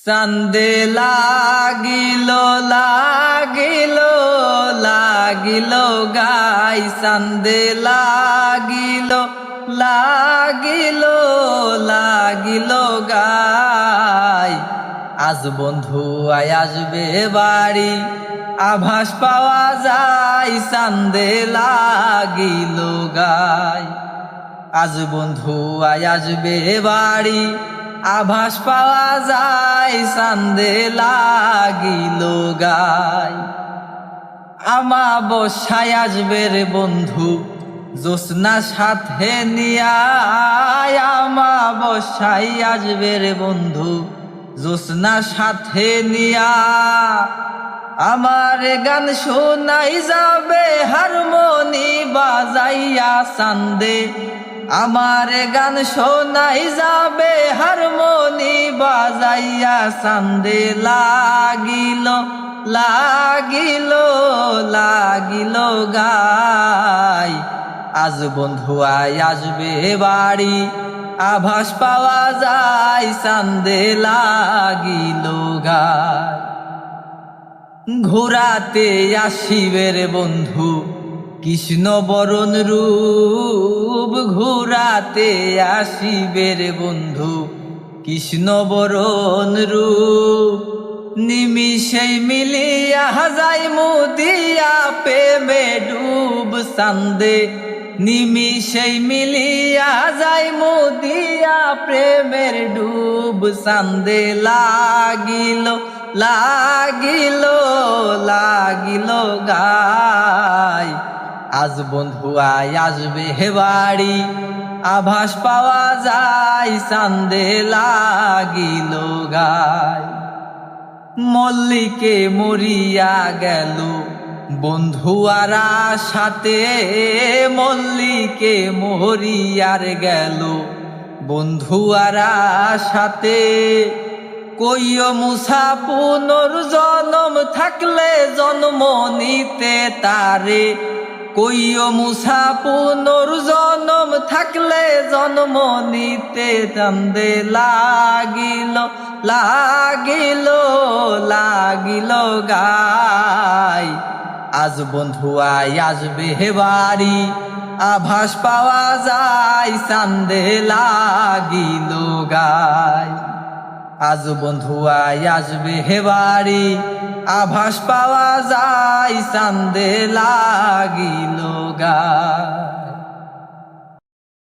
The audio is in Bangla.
চান্দে লাগিল লাগিল লাগিল গাই চান্দে লাগিল লাগিল লাগিল গাই আজ বন্ধু আয় আসবে বাড়ি আভাস পাওয়া যায় চান্দে লাগিল গাই আজ বন্ধু আয় আসবে বাড়ি আভাস পাওয়া যায় চান্দে লাগিল গাই আমাবস্যায় আসবে রে বন্ধু জ্যোৎস্না সাথে নিয়া আমাবস্যায় আসবে রে বন্ধু জ্যোৎস্না সাথে নিয়া আমার গান শোনাই যাবে হারমোনি বাজাইয়া চান্দে আমার গান শোনাই যাবে হারমোনি বাজাইয়া চান্দে লাগিল লাগিল লাগিল গাই আজ বন্ধু আয় আসবে বাড়ি আভাস পাওয়া যায় চান্দে লাগিল গাই ঘোরাতে আসিবে রে বন্ধু কৃষ্ণ বরণ রূপ ঘোরাতে আসিবে রে বন্ধু কৃষ্ণ বরণ রূপ নিমিষেই মিলিয়া যায় মুদিয়া প্রেমে ডুব চান্দে নিমিষেই মিলিয়া যায় মুদিয়া প্রেমের ডুব চান্দে লাগিল লাগিল লাগিল গাই আজ বন্ধু আয় আসবে বাড়ি আভাস পাওয়া যায় চান্দে লাগিল গাই মল্লিকে মরিয়া গেল বন্ধুয়ারা সাথে মল্লিকে মরিয়ার গেল বন্ধুয়ারা সাথে কইও মুসা পুনর্জন্ম থাকলে জন্ম নিতে তারে কইও মুসা পুনর্জন্ম থাকলে জন্ম নিতে চান্দে লাগিল লাগিল লাগিল গাই আজ বন্ধু আয় আসবে বাড়ি আভাস পাওয়া যায় চান্দে লাগিল গাই আজ বন্ধু আয় আসবে বাড়ি আভাস পাওয়া যায় চান্দে লাগিল গাই।